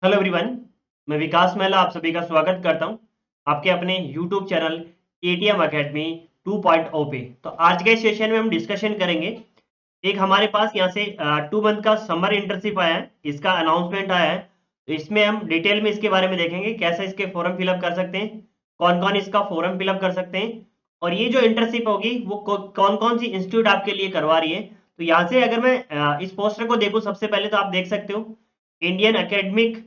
Hello everyone. मैं विकास महिला आप सभी का स्वागत करता हूं आपके अपने यूट्यूब चैनल एटीएम एकेडमी 2.0 पे। तो आज के सेशन में हम डिस्कशन करेंगे। एक हमारे पास यहाँ से 2 मंथ का समर इंटर्नशिप आया है, इसका अनाउंसमेंट आया है। तो इसमें हम डिटेल में इसके बारे में देखेंगे कैसे इसके फॉर्म फिलअप कर सकते हैं, कौन कौन इसका फॉर्म फिलअप कर सकते हैं, और ये जो इंटर्नशिप होगी वो कौन कौन सी इंस्टीट्यूट आपके लिए करवा रही है। तो यहाँ से अगर मैं इस पोस्टर को देखूँ, सबसे पहले तो आप देख सकते हो Indian academic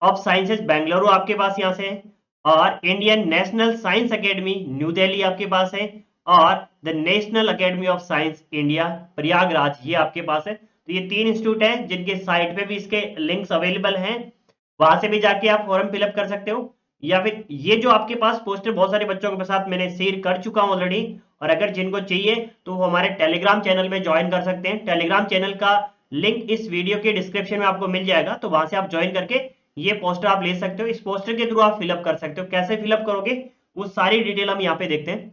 of sciences Bengaluru आपके पास यहाँ से है, और Indian national science academy new Delhi आपके पास है, और the national academy of science India Prayagraj ये आपके पास है। तो ये 3 इंस्टीट्यूट है जिनके साइट पे भी इसके लिंक्स अवेलेबल हैं, वहां से भी जाके आप फॉर्म फिलअप कर सकते हो। या फिर ये जो आपके पास पोस्टर बहुत सारे बच्चों के साथ मैंने शेयर कर चुका हूं ऑलरेडी, और अगर जिनको चाहिए तो वो हमारे टेलीग्राम चैनल में ज्वाइन कर सकते हैं। टेलीग्राम चैनल का लिंक इस वीडियो के डिस्क्रिप्शन में आपको मिल जाएगा, तो वहां से आप ज्वाइन करके ये पोस्टर आप ले सकते हो। इस पोस्टर के थ्रू आप फिलअप कर सकते हो। कैसे फिलअप करोगे वो सारी डिटेल हम यहाँ पे देखते हैं।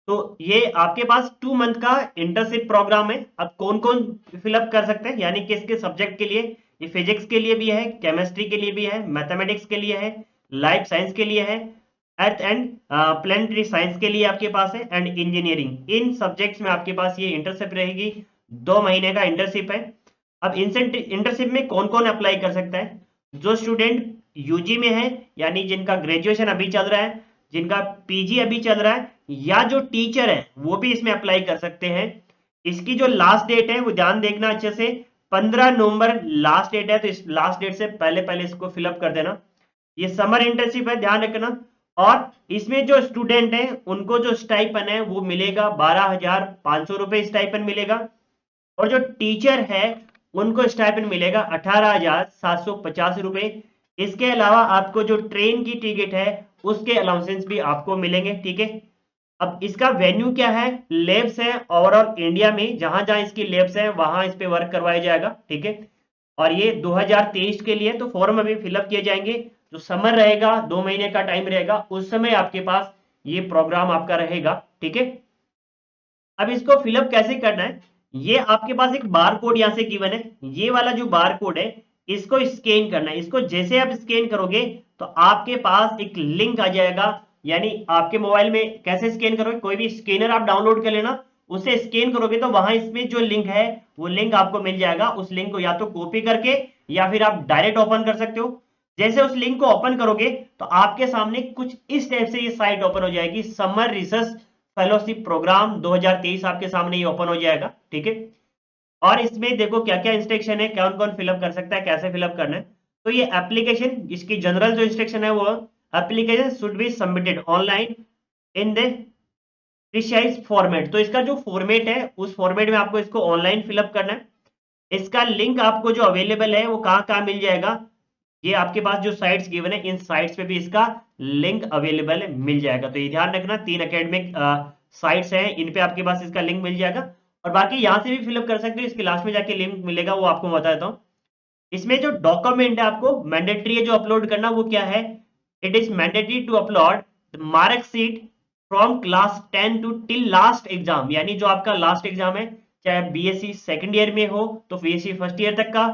तो ये आपके पास 2 मंथ का इंटर्नशिप प्रोग्राम है। अब कौन कौन फिलअप कर सकते हैं, यानी किसके सब्जेक्ट के लिए। ये फिजिक्स के लिए भी है, केमिस्ट्री के लिए भी है, मैथमेटिक्स के लिए है, लाइफ साइंस के लिए है, अर्थ एंड प्लानिटरी साइंस के लिए आपके पास है, एंड इंजीनियरिंग। इन सब्जेक्ट्स में आपके पास ये इंटर्नशिप रहेगी। 2 महीने का इंटर्नशिप है। अब इंटर्नशिप में कौन कौन अप्लाई कर सकता है। जो स्टूडेंट यूजी में है, यानी जिनका ग्रेजुएशन अभी चल रहा है, जिनका पीजी अभी चल रहा है, या जो टीचर है वो भी इसमें अप्लाई कर सकते हैं। इसकी जो लास्ट डेट है वो ध्यान देखना अच्छे से, 15 नवंबर लास्ट डेट है। तो इस लास्ट डेट से पहले पहले इसको फिलअप कर देना। ये समर इंटर्नशिप है, ध्यान रखना। और इसमें जो स्टूडेंट है उनको जो स्टाइपन है वो मिलेगा 12,500 रुपए स्टाइपन मिलेगा, और जो टीचर है उनको स्टाइपेंड मिलेगा 18,750 रुपए। इसके अलावा आपको जो ट्रेन की टिकट है उसके अलाउंसेस भी आपको मिलेंगे, ठीक है। अब इसका वेन्यू क्या है, लैब्स है ओवरऑल इंडिया में, जहां जहां इसकी लैब्स है वहां इस पे वर्क करवाया जाएगा, ठीक है। और ये 2023 के लिए तो फॉर्म अभी फिलअप किए जाएंगे। जो समर रहेगा, 2 महीने का टाइम रहेगा, उस समय आपके पास ये प्रोग्राम आपका रहेगा, ठीक है। अब इसको फिलअप कैसे करना है, ये आपके पास एक बार कोड यहां से गिवन है। ये वाला जो बार कोड है इसको स्कैन करना है। इसको जैसे आप स्कैन करोगे तो आपके पास एक लिंक आ जाएगा। यानी आपके मोबाइल में कैसे स्कैन करोगे, कोई भी स्कैनर आप डाउनलोड कर लेना, उसे स्कैन करोगे तो वहां इसमें जो लिंक है वो लिंक आपको मिल जाएगा। उस लिंक को या तो कॉपी करके या फिर आप डायरेक्ट ओपन कर सकते हो। जैसे उस लिंक को ओपन करोगे तो आपके सामने कुछ इस टाइप से ये साइट ओपन हो जाएगी। समर रिसर्च फेलोशिप प्रोग्राम 2023 आपके सामने ये ओपन हो जाएगा, ठीक है। और इसमें देखो क्या क्या इंस्ट्रक्शन है, कौन कौन फिलअप कर सकता है, कैसे फिलअप करना है। तो ये एप्लीकेशन, इसकी जनरल जो इंस्ट्रक्शन है वो, application should be submitted online in the precise format. तो इसका जो फॉर्मेट है उस फॉर्मेट में आपको इसको ऑनलाइन फिलअप करना है। इसका लिंक आपको जो अवेलेबल है वो कहाँ कहाँ मिल जाएगा, ये आपके पास जो साइट्स गिवन है इन साइट्स पे भी इसका लिंक अवेलेबल है, मिल जाएगा। तो ये ध्यान रखना, 3 एकेडमिक साइट्स हैं, इन पे आपके पास इसका लिंक मिल जाएगा। और बाकी यहाँ से भी फिलअप कर सकते हो, इसके लास्ट में जाके लिंक मिलेगा, वो आपको बता देता हूँ। इसमें जो डॉक्यूमेंट है आपको मैंडेटरी है जो अपलोड करना, वो क्या है, it is mandatory to upload marksheet from class 10 to till last exam. यानी जो आपका लास्ट एग्जाम है, चाहे बीएससी सेकंड ईयर में हो तो बीएससी फर्स्ट ईयर तक का,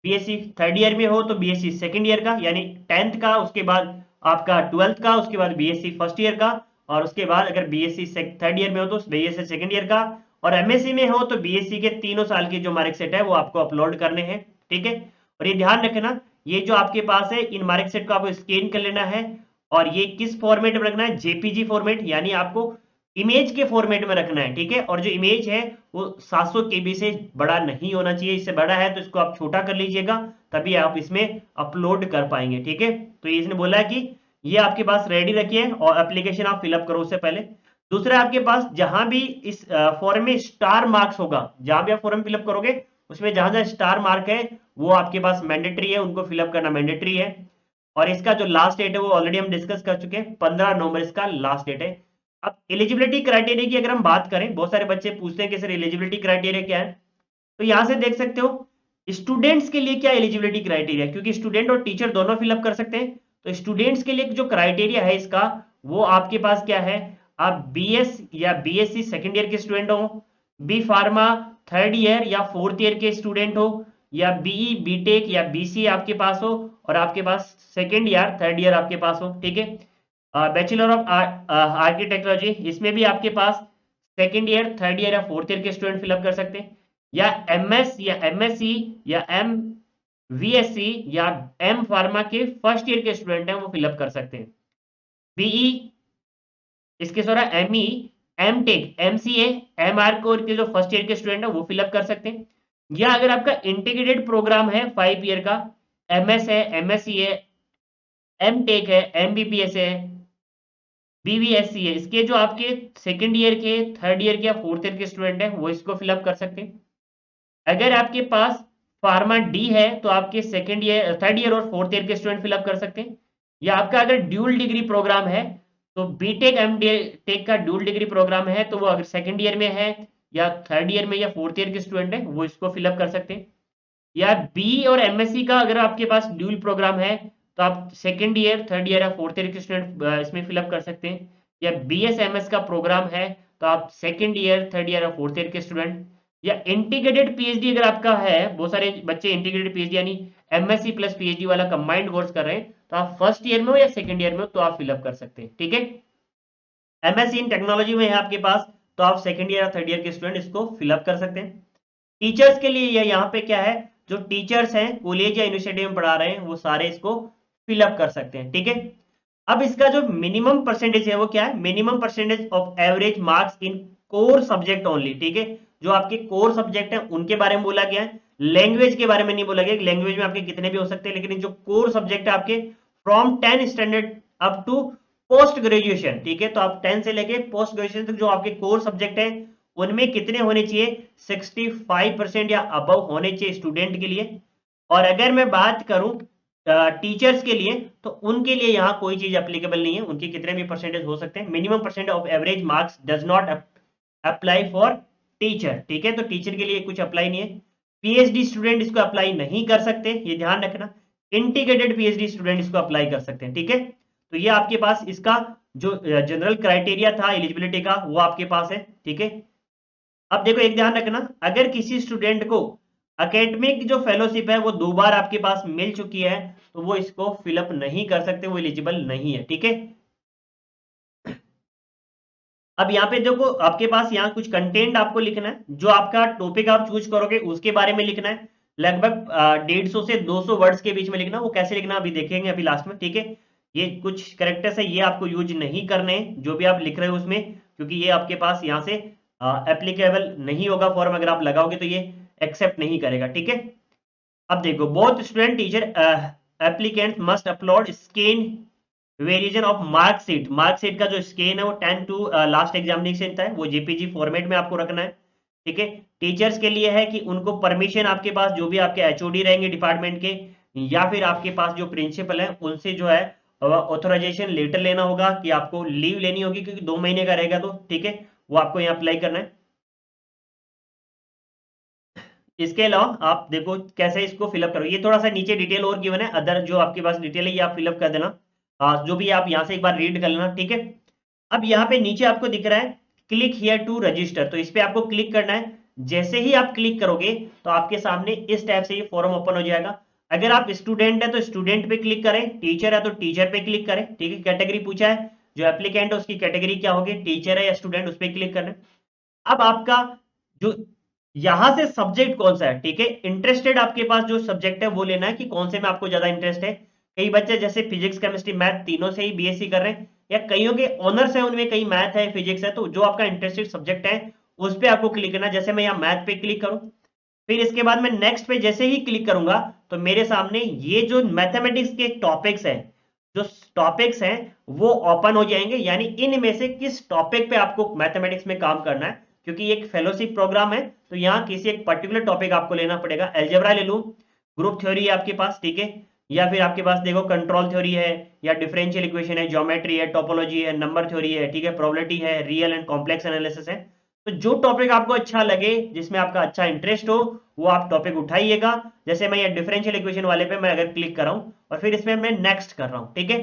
बीएससी थर्ड ईयर में हो तो बीएससी सेकंड ईयर का, यानी 10th का, उसके बाद आपका 12th का, उसके बाद बीएससी फर्स्ट ईयर का, और उसके बाद अगर बीएससी थर्ड ईयर में हो तो बीएससी सेकंड ईयर का, और एमएससी में हो तो बीएससी के 3 साल की जो मार्कशीट है वो आपको अपलोड करने हैं, ठीक है। और ये ध्यान रखना, ये जो आपके पास है इन मार्कशीट को आपको स्कैन कर लेना है, और ये किस फॉर्मेट में रखना है, जेपीजी फॉर्मेट, यानी आपको इमेज के फॉर्मेट में रखना है, ठीक है। और जो इमेज है वो 700 केबी से बड़ा नहीं होना चाहिए, इससे बड़ा है तो इसको आप छोटा कर लीजिएगा, तभी आप इसमें अपलोड कर पाएंगे, ठीक है। तो ये इसने बोला है कि ये आपके पास रेडी रखिए और एप्लीकेशन आप फिलअप करो उससे पहले। दूसरा, आपके पास जहां भी इस फॉर्म में स्टार मार्क्स होगा, जहां भी आप फॉर्म फिलअप करोगे उसमें जहां जहां स्टार मार्क है वो आपके पास मैंडेटरी है, उनको फिलअप करना मैंडेटरी है। और इसका जो लास्ट डेट है वो ऑलरेडी हम डिस्कस कर चुके हैं, 15 नवंबर इसका लास्ट डेट है। अब एलिजिबिलिटी क्राइटेरिया की अगर हम बात करें, बहुत सारे बच्चे पूछते हैं कि सर एलिजिबिलिटी क्राइटेरिया क्या है। तो यहां से देख सकते हो स्टूडेंट्स के लिए क्या एलिजिबिलिटी क्राइटेरिया, क्योंकि स्टूडेंट और टीचर दोनों फिलअप कर सकते हैं। तो स्टूडेंट्स के लिए जो क्राइटेरिया है इसका, वो आपके पास क्या है, आप बीएस या बीएससी सेकंड ईयर के स्टूडेंट हो, बी फार्मा थर्ड ईयर या फोर्थ ईयर के स्टूडेंट हो, या बीई बीटेक या बीसी आपके पास हो और आपके पास सेकेंड ईयर थर्ड ईयर आपके पास हो, ठीक है। बैचलर ऑफ आर्किटेक्टोलॉजी, इसमें भी आपके पास सेकेंड ईयर थर्ड ईयर या फोर्थ ईयर के स्टूडेंट फिलअप कर सकते हैं, या एमएस या एमएससी या एम वीएससी या एम फार्मा के फर्स्ट ईयर के स्टूडेंट हैं वो फिलअप कर सकते हैं। बीई, इसके द्वारा एमई, एम टेक, एमसीए, एमआर कोर के जो फर्स्ट ईयर के स्टूडेंट है वो फिलअप कर सकते हैं। या अगर आपका इंटीग्रेटेड प्रोग्राम है 5 ईयर का, एमएस है, एमएससी है, एम टेक है, एमबीबीएस है, बीवीएससी है, इसके जो आपके सेकंड ईयर के, थर्ड ईयर के या फोर्थ ईयर के स्टूडेंट हैं वो इसको फिलअप कर सकते हैं। अगर आपके पास फार्मा डी है तो आपके सेकंड ईयर, थर्ड ईयर और फोर्थ ईयर के स्टूडेंट फिलअप कर सकते हैं। या आपका अगर ड्यूल डिग्री प्रोग्राम है तो बीटेक एम टेक का ड्यूल डिग्री प्रोग्राम है तो वो अगर सेकंड ईयर में है या थर्ड ईयर में या फोर्थ ईयर के स्टूडेंट है वो इसको फिलअप कर सकते हैं। या बी और एमएससी का अगर आपके पास ड्यूल प्रोग्राम है तो आप सेकंड ईयर, थर्ड ईयर या फोर्थ ईयर के स्टूडेंट इसमें फिलअप कर सकते हैं। या बीएसएमएस का प्रोग्राम है तो आप सेकंड ईयर, थर्ड ईयर या फोर्थ ईयर के स्टूडेंट। या इंटीग्रेटेड पीएचडी अगर आपका है, बहुत सारे बच्चे इंटीग्रेटेड पीएचडी यानी एमएससी प्लस पीएचडी वाला कंबाइंड कोर्स कर रहे हैं तो आप फर्स्ट ईयर में हो या सेकंड ईयर में हो तो आप फिलअप कर सकते हैं, ठीक है। एमएससी इन टेक्नोलॉजी में है आपके पास तो आप सेकंड ईयर या थर्ड ईयर के स्टूडेंट इसको फिलअप कर सकते हैं। टीचर्स के लिए ये यहाँ पे क्या है, जो टीचर्स हैं कॉलेज या यूनिवर्सिटी में पढ़ा रहे हैं वो सारे इसको फिलअप कर सकते हैं, ठीक है। अब इसका जो मिनिमम परसेंटेज है वो क्या है, minimum percentage of average marks in core subject only, ठीक है। जो आपके कोर सब्जेक्ट हैं उनके बारे में बोला गया है, लैंग्वेज के बारे में नहीं बोला गया। लैंग्वेज में आपके कितने भी हो सकते हैं, लेकिन जो कोर सब्जेक्ट है आपके from 10 standard up to post graduation, ठीक है। तो आप 10 से लेके पोस्ट ग्रेजुएशन तक जो आपके कोर सब्जेक्ट है उनमें कितने होने चाहिए, 65% या अबव होने चाहिए स्टूडेंट के लिए। और अगर मैं बात करूं टीचर्स के लिए तो उनके लिए यहाँ कोई चीज एप्लीकेबल नहीं है, उनके कितने भी परसेंटेज हो सकते हैं। Minimum percent of average marks does not apply for teacher, ठीक है। तो टीचर के लिए कुछ अप्लाई नहीं है। पीएचडी स्टूडेंट इसको अप्लाई नहीं कर सकते, ये ध्यान रखना। इंटीग्रेटेड पीएचडी स्टूडेंट इसको अप्लाई कर सकते हैं, ठीक है। तो ये आपके पास इसका जो जनरल क्राइटेरिया था एलिजिबिलिटी का वो आपके पास है, ठीक है। अब देखो एक ध्यान रखना, अगर किसी स्टूडेंट को एकेडमिक जो फेलोशिप है वो 2 बार आपके पास मिल चुकी है तो वो इसको फिलअप नहीं कर सकते, वो एलिजिबल नहीं है, ठीक है। अब यहाँ पे देखो आपके पास यहाँ कुछ कंटेंट आपको लिखना है, जो आपका टॉपिक आप चूज करोगे उसके बारे में लिखना है। लगभग 150 से 200 वर्ड्स के बीच में लिखना। वो कैसे लिखना अभी देखेंगे अभी लास्ट में, ठीक है। ये कुछ कैरेक्टर्स है, ये आपको यूज नहीं करने हैं जो भी आप लिख रहे हो उसमें, क्योंकि ये आपके पास यहाँ से एप्लीकेबल नहीं होगा फॉर्म। अगर आप लगाओगे तो ये एक्सेप्ट नहीं करेगा, ठीक है। अब देखो, both student teacher applicant must upload scan variation of marksheet. Marksheet का जो स्कैन है वो 10 टू लास्ट एग्जामिनेशन था, वो जेपीजी फॉर्मेट में आपको रखना है, ठीक है। टीचर्स के लिए है कि उनको परमिशन आपके पास जो भी आपके एचओडी रहेंगे डिपार्टमेंट के या फिर आपके पास जो प्रिंसिपल है उनसे जो है ऑथराइजेशन लेटर लेना होगा कि आपको लीव लेनी होगी, क्योंकि 2 महीने का रहेगा तो, ठीक है। वो आपको यहाँ अप्लाई करना है। इसके अलावा आप देखो कैसे इसको फिलअप करो, ये थोड़ा सा नीचे डिटेल और गिवन है, अदर जो आपके पास डिटेल है ये आप फिलअप कर देना। जो भी आप यहाँ से एक बार रीड कर लेना, ठीक है। अब यहाँ पे नीचे आपको दिख रहा है क्लिक हियर टू रजिस्टर, तो इस पे आपको क्लिक करना है। जैसे ही आप क्लिक करोगे तो आपके सामने इस टाइप से ये फॉर्म ओपन हो जाएगा। अगर आप स्टूडेंट है तो स्टूडेंट पे क्लिक करें, टीचर है तो टीचर पे क्लिक करें, ठीक है। कैटेगरी पूछा है, जो एप्लीकेंट है उसकी कैटेगरी क्या होगी, टीचर है या स्टूडेंट, उस पर क्लिक करना। अब आपका जो यहां से सब्जेक्ट कौन सा है, ठीक है। इंटरेस्टेड आपके पास जो सब्जेक्ट है वो लेना है कि कौन से में आपको ज्यादा इंटरेस्ट है। कई बच्चे जैसे फिजिक्स, केमिस्ट्री, मैथ तीनों से ही बीएससी कर रहे हैं, या कईयों के ऑनर्स है उनमें कई मैथ है, फिजिक्स है, तो जो आपका इंटरेस्टेड सब्जेक्ट है उस पर आपको क्लिक करना। जैसे मैं यहाँ मैथ पे क्लिक करूं, फिर इसके बाद मैं नेक्स्ट पे जैसे ही क्लिक करूंगा तो मेरे सामने ये जो मैथमेटिक्स के टॉपिक्स हैं, जो टॉपिक्स हैं वो ओपन हो जाएंगे। यानी इनमें से किस टॉपिक पे आपको मैथमेटिक्स में काम करना है, क्योंकि ये एक फेलोशिप प्रोग्राम है तो यहाँ किसी एक पर्टिकुलर टॉपिक आपको लेना पड़ेगा। अलजेब्रा ले लूं, ग्रुप थ्योरी है आपके पास, ठीक है। या फिर आपके पास देखो कंट्रोल थ्योरी है, या डिफरेंशियल इक्वेशन है, ज्योमेट्री है, टोपोलॉजी है, नंबर थ्योरी है, ठीक है, प्रोबेबिलिटी है, रियल एंड कॉम्प्लेक्स एनालिसिस है। तो जो टॉपिक आपको अच्छा लगे, जिसमें आपका अच्छा इंटरेस्ट हो, वो आप टॉपिक उठाइएगा। जैसे मैं ये डिफरेंशियल इक्वेशन वाले पे मैं अगर क्लिक कर रहा हूं और फिर इसमें मैं नेक्स्ट कर रहा हूं, ठीक है।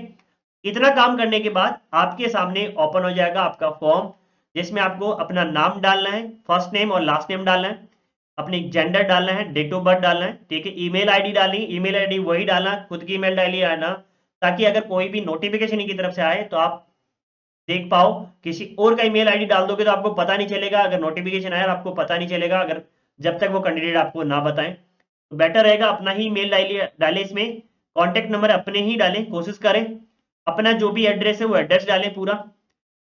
इतना काम करने के बाद आपके सामने ओपन हो जाएगा आपका फॉर्म, जिसमें आपको अपना नाम डालना है, फर्स्ट नेम और लास्ट नेम डालना है। अपनी जेंडर डालना है, डेट ऑफ बर्थ डालना है, ठीक है, ईमेल आईडी डालनी, ईमेल आईडी वही डालना, खुद की ईमेल आईडी आना, ताकि अगर कोई भी नोटिफिकेशन की तरफ से आए तो आप देख पाओ। किसी और का ईमेल आईडी डाल दोगे तो आपको पता नहीं चलेगा, अगर नोटिफिकेशन आया आपको पता नहीं चलेगा, अगर जब तक वो कैंडिडेट आपको ना बताएं। तो बेटर रहेगा अपना ही मेल डाले इसमें, कॉन्टेक्ट नंबर अपने ही डालें, कोशिश करें अपना जो भी एड्रेस है वो एड्रेस डालें पूरा।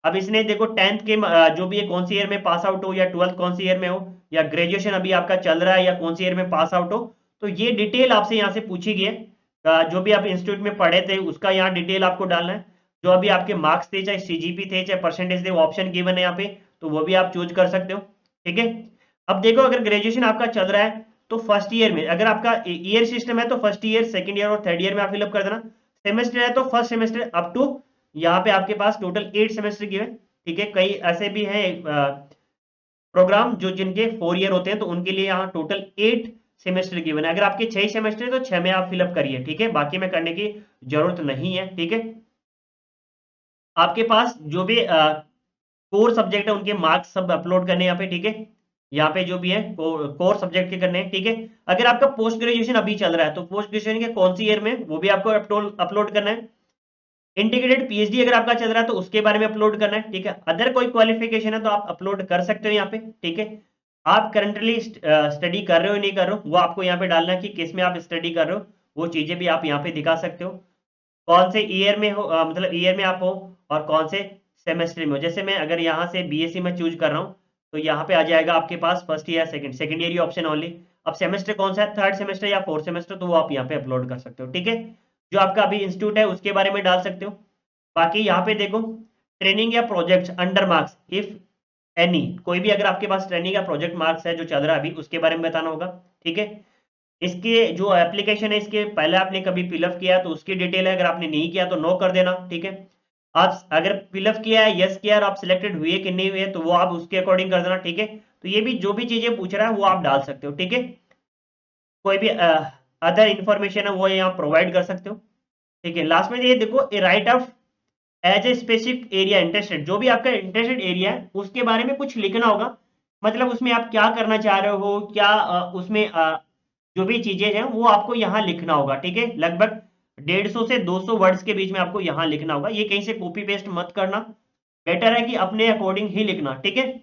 अब इसने देखो 10th के जो भी है कौन सी ईयर में पास आउट हो, या 12th कौन सी ईयर में हो, या ग्रेजुएशन अभी आपका चल रहा है या कौन सी ईयर में पास आउट हो, तो ये डिटेल आपसे यहाँ से पूछी गई है। जो भी आप इंस्टीट्यूट में पढ़े थे उसका यहाँ डिटेल आपको डालना है, जो अभी आपके मार्क्स थे, चाहे सीजीपी थे, चाहे परसेंटेज थे, वो ऑप्शन गिवन है यहाँ पे, तो वो भी आप चूज कर सकते हो, ठीक है। अब देखो अगर ग्रेजुएशन आपका चल रहा है तो फर्स्ट ईयर में, अगर आपका ईयर सिस्टम है तो फर्स्ट ईयर, सेकंड ईयर और थर्ड ईयर में आप फिलअप कर देना। सेमेस्टर है तो फर्स्ट सेमेस्टर अप टू, यहाँ पे आपके पास टोटल 8 सेमेस्टर की है, ठीक है। कई ऐसे भी हैं प्रोग्राम जो जिनके 4 ईयर होते हैं, तो उनके लिए यहाँ टोटल 8 सेमेस्टर गिवन है। अगर आपके 6 सेमेस्टर है तो 6 में आप फिलअप करिए, ठीक है, बाकी में करने की जरूरत नहीं है, ठीक है। आपके पास जो भी कोर सब्जेक्ट है उनके मार्क्स सब अपलोड करने यहाँ पे, ठीक है। यहाँ पे जो भी है कोर सब्जेक्ट के करने हैं, ठीक है। अगर आपका पोस्ट ग्रेजुएशन अभी चल रहा है तो पोस्ट ग्रेजुएशन के कौन सी ईयर में, वो भी आपको अपलोड करना है। इंटीग्रेटेड पीएचडी अगर आपका चल रहा है तो उसके बारे में अपलोड करना है, ठीक है। अदर कोई क्वालिफिकेशन है तो आप अपलोड कर सकते हो यहाँ पे, ठीक है। आप करंटली स्टडी कर रहे हो नहीं कर रहे हो वो आपको यहाँ पे डालना है कि किस में आप स्टडी कर रहे हो, वो चीजें भी आप यहाँ पे दिखा सकते हो। कौन से ईयर में हो, मतलब ईयर में आप हो, और कौन से सेमेस्टर में हो। जैसे मैं अगर यहाँ से बीएससी में चूज कर रहा हूँ तो यहाँ पे आ जाएगा आपके पास फर्स्ट ईयर, सेकंड ईयर, ये ऑप्शन ओनली। अब सेमेस्टर कौन सा है, थर्ड सेमेस्टर या फोर्थ सेमेस्टर, तो वो आप यहाँ पे अपलोड कर सकते हो, ठीक है। जो आपका अभी इंस्टीट्यूट है उसके बारे में डाल सकते हो। बाकी यहाँ पे देखो ट्रेनिंग या project under marks if any, कोई भी अगर आपके पास ट्रेनिंग या प्रोजेक्ट मार्क्स है जो चल रहा है अभी, उसके बारे में बताना होगा, ठीक है। इसके जो एप्लीकेशन है इसके पहले आपने कभी फिलअप किया तो उसकी डिटेल है, अगर आपने नहीं किया तो नो कर देना, ठीक है। आप अगर फिलअप किया है, यस किया और आप सिलेक्टेड हुए कि नहीं हुए तो वो आप उसके अकॉर्डिंग कर देना, ठीक है। तो ये भी जो भी चीजें पूछ रहा है वो आप डाल सकते हो, ठीक है। कोई भी अदर इंफॉर्मेशन है वो यहाँ प्रोवाइड कर सकते हो, ठीक है। लास्ट में ये देखो write off as a specific area interested, जो भी आपका इंटरेस्टेड एरिया है उसके बारे में कुछ लिखना होगा, मतलब उसमें आप क्या करना चाह रहे हो, क्या उसमें जो भी चीजें हैं वो आपको यहाँ लिखना होगा, ठीक है। लगभग 150 से 200 वर्ड्स के बीच में आपको यहाँ लिखना होगा, ये कहीं से कॉपी पेस्ट मत करना, बेटर है कि अपने अकॉर्डिंग ही लिखना, ठीक है।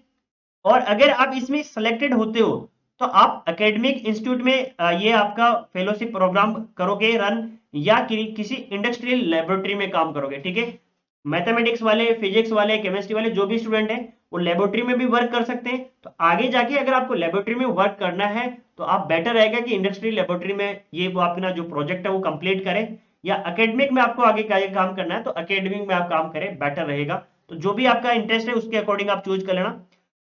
और अगर आप इसमें सिलेक्टेड होते हो तो आप एकेडमिक इंस्टीट्यूट में ये आपका फेलोशिप प्रोग्राम करोगे रन, या किसी इंडस्ट्रियल लेबोरेटरी में काम करोगे, ठीक है। मैथमेटिक्स वाले, फिजिक्स वाले, केमिस्ट्री वाले जो भी स्टूडेंट हैं वो लेबोरेटरी में भी वर्क कर सकते हैं। तो आगे जाके अगर आपको लेबोरेटरी में वर्क करना है तो आप बेटर रहेगा कि इंडस्ट्रियल लेबोरेटरी में ये वो अपना जो प्रोजेक्ट है वो कंप्लीट करें, या एकेडमिक में आपको आगे काम करना है तो एकेडमिक में आप काम करें, बेटर रहेगा। तो जो भी आपका इंटरेस्ट है उसके अकॉर्डिंग आप चूज कर लेना।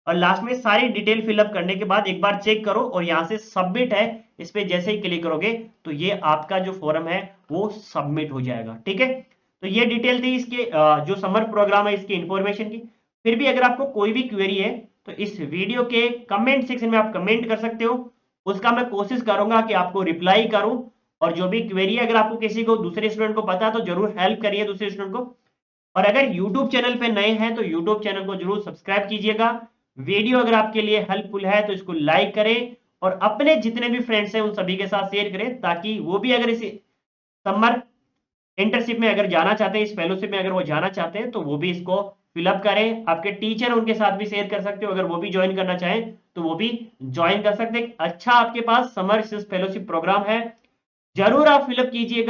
और लास्ट में सारी डिटेल फिलअप करने के बाद एक बार चेक करो और यहाँ से सबमिट है इस पे जैसे ही क्लिक करोगे तो ये आपका जो फॉर्म है वो सबमिट हो जाएगा, ठीक है। तो ये डिटेल थी इसके जो समर प्रोग्राम है इसकी इंफॉर्मेशन की। फिर भी अगर आपको कोई भी क्वेरी है तो इस वीडियो के कमेंट सेक्शन में आप कमेंट कर सकते हो, उसका मैं कोशिश करूंगा कि आपको रिप्लाई करूं। और जो भी क्वेरी अगर आपको किसी को दूसरे स्टूडेंट को पता है तो जरूर हेल्प करिए दूसरे स्टूडेंट को। और अगर YouTube चैनल पे नए हैं तो YouTube चैनल को जरूर सब्सक्राइब कीजिएगा। वीडियो अगर आपके लिए हेल्पफुल है तो इसको लाइक करें और अपने जितने भी फ्रेंड्स हैं उन सभी के साथ शेयर करें, ताकि वो भी अगर इस समर इंटर्नशिप में अगर जाना चाहते हैं, इस फेलोशिप में अगर वो जाना चाहते हैं तो वो भी इसको फिलअप करें। आपके टीचर उनके साथ भी शेयर कर सकते हो, अगर वो भी ज्वाइन करना चाहें तो वो भी ज्वाइन कर सकते हैं। अच्छा आपके पास समर फेलोशिप प्रोग्राम है, जरूर आप फिलअप कीजिएगा।